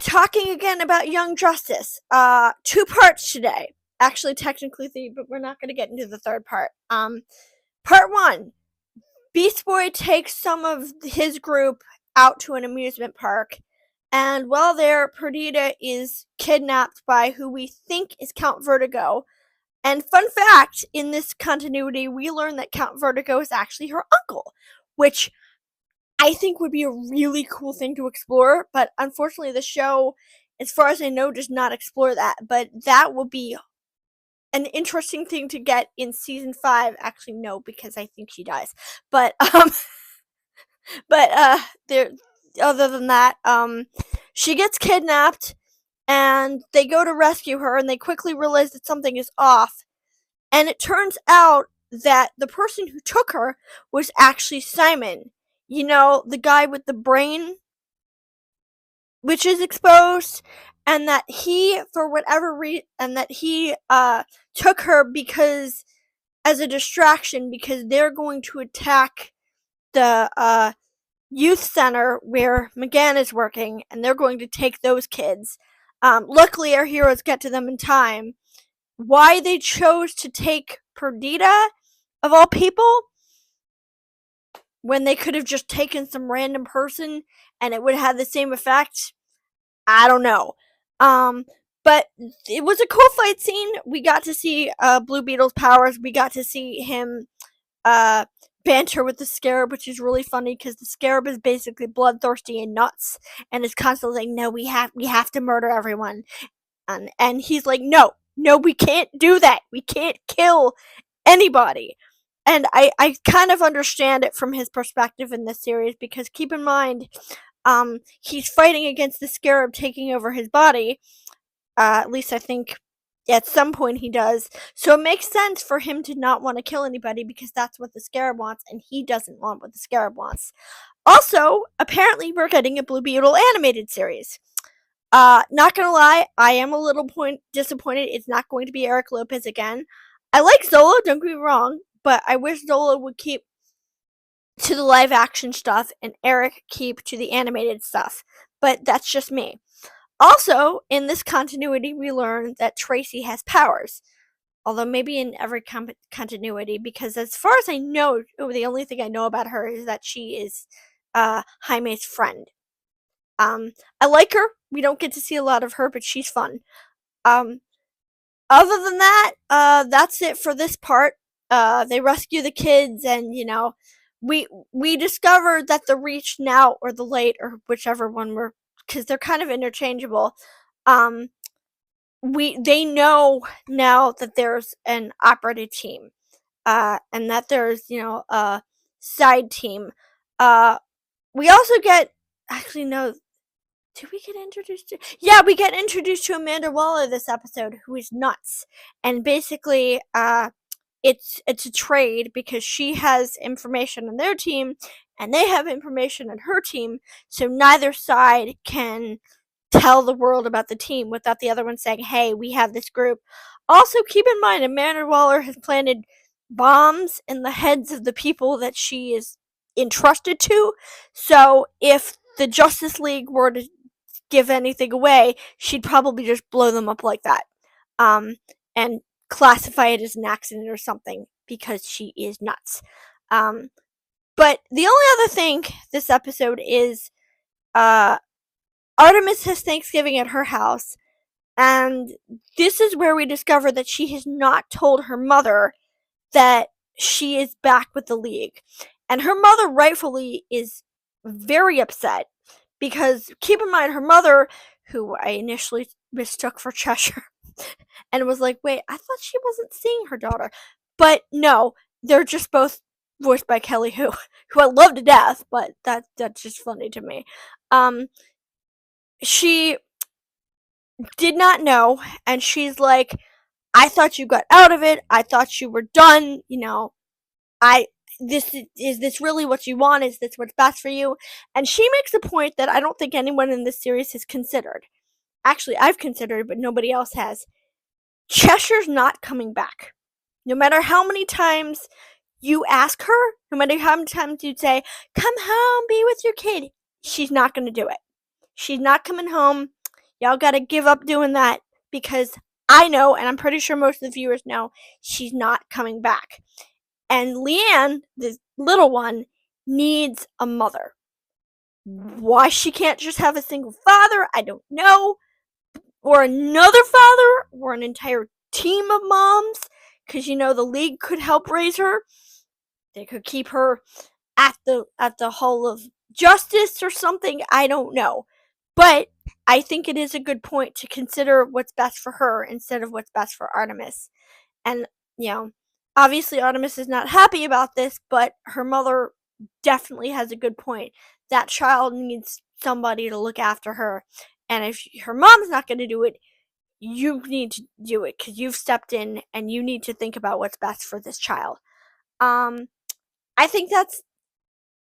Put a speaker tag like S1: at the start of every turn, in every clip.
S1: talking again about Young Justice. Two parts today. Actually, technically three, but we're not going to get into the third part. Part one. Beast Boy takes some of his group out to an amusement park, and while there, Perdita is kidnapped by who we think is Count Vertigo. And fun fact, in this continuity, we learn that Count Vertigo is actually her uncle, which I think would be a really cool thing to explore, but unfortunately the show, as far as I know, does not explore that. But that will be an interesting thing to get in season 5. Actually, no, because I think she dies. But there. Other than that, she gets kidnapped, and they go to rescue her, and they quickly realize that something is off. And it turns out that the person who took her was actually Simon. You know, the guy with the brain, which is exposed, and that he, for whatever reason, and that he took her because as a distraction, because they're going to attack the youth center where McGann is working, and they're going to take those kids. Luckily, our heroes get to them in time. Why they chose to take Perdita, of all people, when they could have just taken some random person and it would have the same effect, I don't know. But it was a cool fight scene. We got to see Blue Beetle's powers. We got to see him banter with the Scarab, which is really funny because the Scarab is basically bloodthirsty and nuts, and is constantly like, "No, we have to murder everyone," and he's like, "No, we can't do that. We can't kill anybody." And I kind of understand it from his perspective in this series, because keep in mind, he's fighting against the Scarab taking over his body. At least I think at some point he does. So it makes sense for him to not want to kill anybody, because that's what the Scarab wants, and he doesn't want what the Scarab wants. Also, apparently we're getting a Blue Beetle animated series. Not gonna lie, I am a little disappointed it's not going to be Eric Lopez again. I like Zola, don't get me wrong, but I wish Zola would keep to the live action stuff and Eric keep to the animated stuff. But that's just me. Also, in this continuity, we learn that Tracy has powers. Although maybe in every continuity, because as far as I know, the only thing I know about her is that she is Jaime's friend. I like her. We don't get to see a lot of her, but she's fun. Other than that, that's it for this part. They rescue the kids, and we discovered that the Reach now, or the Late, or whichever one we're, because they're kind of interchangeable. They know now that there's an operative team, and that there's a side team. We also get, actually no. Did we get introduced to? Yeah, we get introduced to Amanda Waller this episode, who is nuts. And basically, it's a trade, because she has information on their team, and they have information on her team, so neither side can tell the world about the team without the other one saying, "Hey, we have this group." Also, keep in mind, Amanda Waller has planted bombs in the heads of the people that she is entrusted to, so if the Justice League were to give anything away, she'd probably just blow them up like that, and classify it as an accident or something, because she is nuts. But the only other thing this episode is, Artemis has Thanksgiving at her house, and this is where we discover that she has not told her mother that she is back with the League. And her mother rightfully is very upset, because keep in mind, her mother, who I initially mistook for Cheshire, and was like, wait, I thought she wasn't seeing her daughter. But no, they're just both voiced by Kelly who I love to death, but that's just funny to me. She did not know, and she's like, I thought you got out of it, I thought you were done, is this really what you want? Is this what's best for you? And she makes a point that I don't think anyone in this series has considered. Actually, I've considered, but nobody else has. Cheshire's not coming back. No matter how many times you ask her, no matter how many times you'd say, come home, be with your kid, she's not going to do it. She's not coming home. Y'all gotta give up doing that because I know, and I'm pretty sure most of the viewers know, she's not coming back. And Leanne, the little one, needs a mother. Why she can't just have a single father, I don't know. Or another father, or an entire team of moms, because the league could help raise her. They could keep her at the Hall of Justice or something. I don't know. But I think it is a good point to consider what's best for her instead of what's best for Artemis. And, obviously Artemis is not happy about this, but her mother definitely has a good point. That child needs somebody to look after her. And if her mom's not going to do it, you need to do it because you've stepped in and you need to think about what's best for this child. I think that's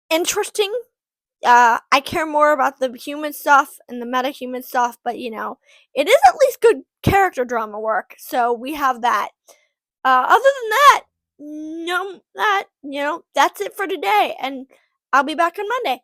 S1: interesting. I care more about the human stuff and the meta-human stuff, but it is at least good character drama work, so we have that. Other than that, that's it for today, and I'll be back on Monday.